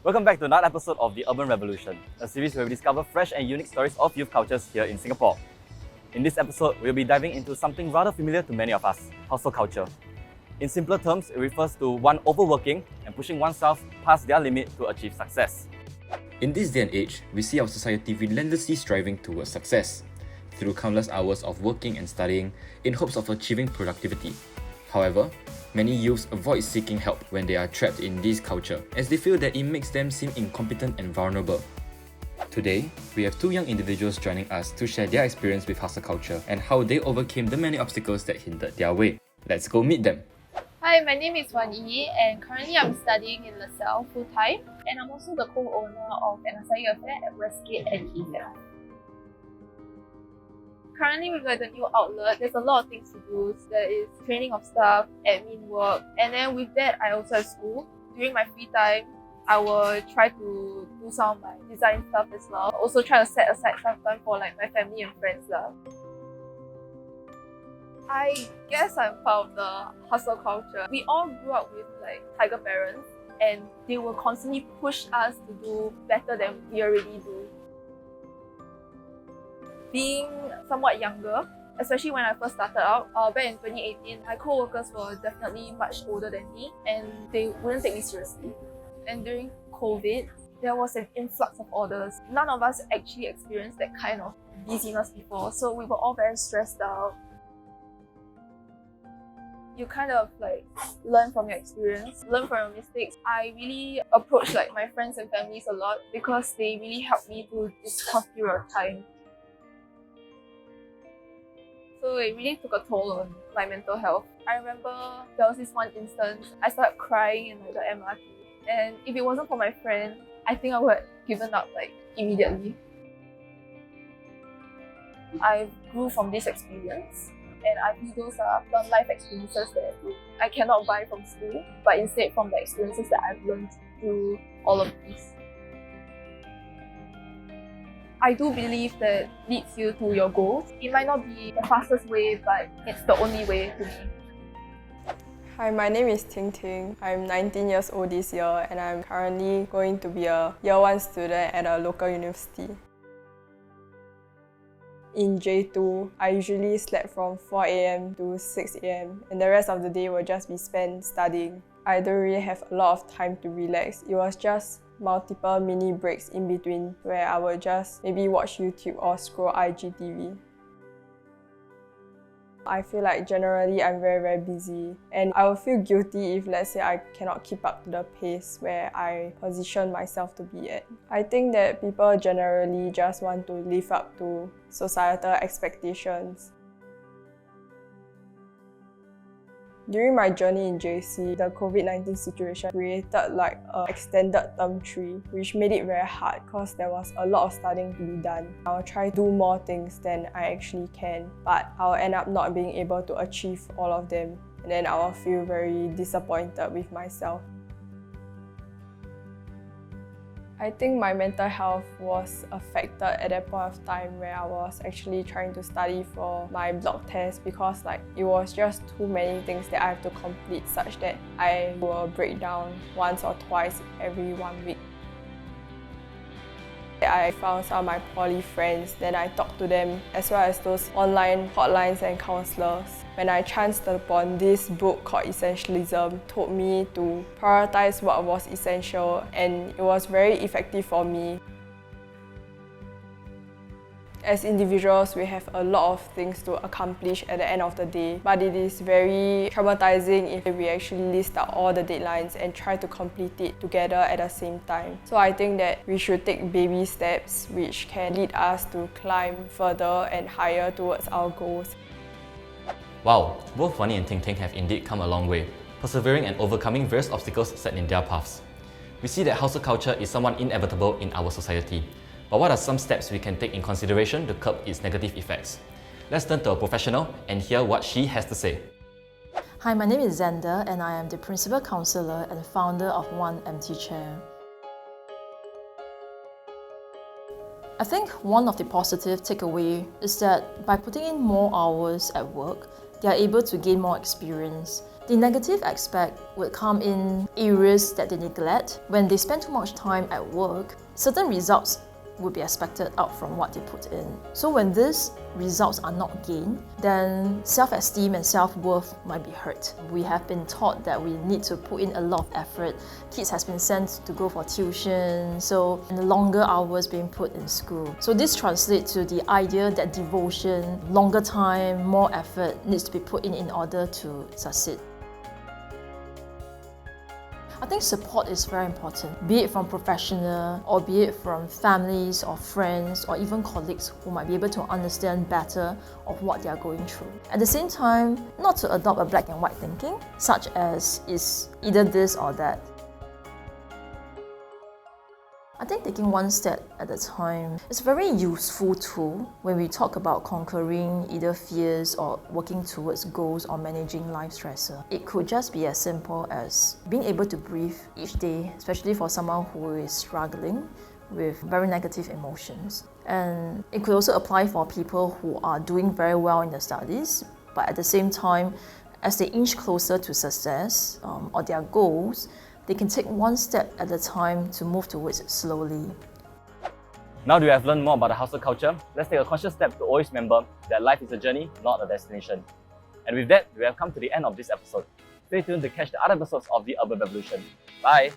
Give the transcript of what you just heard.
Welcome back to another episode of The Urban Revolution, a series where we discover fresh and unique stories of youth cultures here in Singapore. In this episode, we'll be diving into something rather familiar to many of us, hustle culture. In simpler terms, it refers to one overworking and pushing oneself past their limit to achieve success. In this day and age, we see our society relentlessly striving towards success through countless hours of working and studying in hopes of achieving productivity. However, many youths avoid seeking help when they are trapped in this culture, as they feel that it makes them seem incompetent and vulnerable. Today, we have two young individuals joining us to share their experience with hustle culture and how they overcame the many obstacles that hindered their way. Let's go meet them. Hi, my name is Wan Yi, and currently I'm studying in LaSalle full-time, and I'm also the co-owner of an acai affair at Westgate and Email. Currently, with the new outlet, there's a lot of things to do. There is training of staff, admin work, and then with that, I also have school. During my free time, I will try to do some of my design stuff as well. Also try to set aside some time for my family and friends. I guess I'm part of the hustle culture. We all grew up with tiger parents, and they will constantly push us to do better than we already do. Being somewhat younger, especially when I first started out, back in 2018, my co-workers were definitely much older than me and they wouldn't take me seriously. And during COVID, there was an influx of orders. None of us actually experienced that kind of busyness before, so we were all very stressed out. You kind of learn from your experience, learn from your mistakes. I really approach my friends and families a lot because they really helped me through this tough period of time. So it really took a toll on my mental health. I remember there was this one instance, I started crying in the MRT. And if it wasn't for my friend, I think I would have given up immediately. I grew from this experience, and I think those are some life experiences that I cannot buy from school, but instead from the experiences that I've learned through all of these. I do believe that leads you to your goals. It might not be the fastest way, but it's the only way to me. Hi, my name is Kai Ting. I'm 19 years old this year and I'm currently going to be a year 1 student at a local university. In J2, I usually slept from 4 AM to 6 AM and the rest of the day will just be spent studying. I don't really have a lot of time to relax. It was just multiple mini breaks in between where I would just maybe watch YouTube or scroll IGTV. I feel generally I'm very busy and I will feel guilty if let's say I cannot keep up to the pace where I position myself to be at. I think that people generally just want to live up to societal expectations. During my journey in JC, the COVID-19 situation created an extended term 3, which made it very hard because there was a lot of studying to be done. I'll try to do more things than I actually can, but I'll end up not being able to achieve all of them, and then I'll feel very disappointed with myself. I think my mental health was affected at that point of time where I was actually trying to study for my block test because it was just too many things that I have to complete such that I will break down once or twice every 1 week. I found some of my poly friends, then I talked to them as well as those online hotlines and counsellors. When I chanced upon this book called Essentialism, told me to prioritize what was essential and it was very effective for me. As individuals, we have a lot of things to accomplish at the end of the day, but it is very traumatizing if we actually list out all the deadlines and try to complete it together at the same time. So I think that we should take baby steps which can lead us to climb further and higher towards our goals. Wow, both Wani and Ting Ting have indeed come a long way, persevering and overcoming various obstacles set in their paths. We see that hustle culture is somewhat inevitable in our society. But what are some steps we can take in consideration to curb its negative effects? Let's turn to a professional and hear what she has to say. Hi, my name is Xander and I am the Principal Counsellor and founder of One Empty Chair. I think one of the positive takeaway is that by putting in more hours at work, they are able to gain more experience. The negative aspect would come in areas that they neglect. When they spend too much time at work, certain results would be expected out from what they put in. So when these results are not gained, then self-esteem and self-worth might be hurt. We have been taught that we need to put in a lot of effort. Kids has been sent to go for tuition, so and the longer hours being put in school. So this translates to the idea that devotion, longer time, more effort needs to be put in order to succeed. I think support is very important, be it from professional or be it from families or friends or even colleagues who might be able to understand better of what they are going through. At the same time, not to adopt a black and white thinking, such as is either this or that. I think taking one step at a time is a very useful tool when we talk about conquering either fears or working towards goals or managing life stressor. It could just be as simple as being able to breathe each day, especially for someone who is struggling with very negative emotions. And it could also apply for people who are doing very well in their studies, but at the same time, as they inch closer to success or their goals, they can take one step at a time to move towards it slowly. Now that we have learned more about the hustle culture, let's take a conscious step to always remember that life is a journey, not a destination. And with that, we have come to the end of this episode. Stay tuned to catch the other episodes of The Urban Revolution. Bye!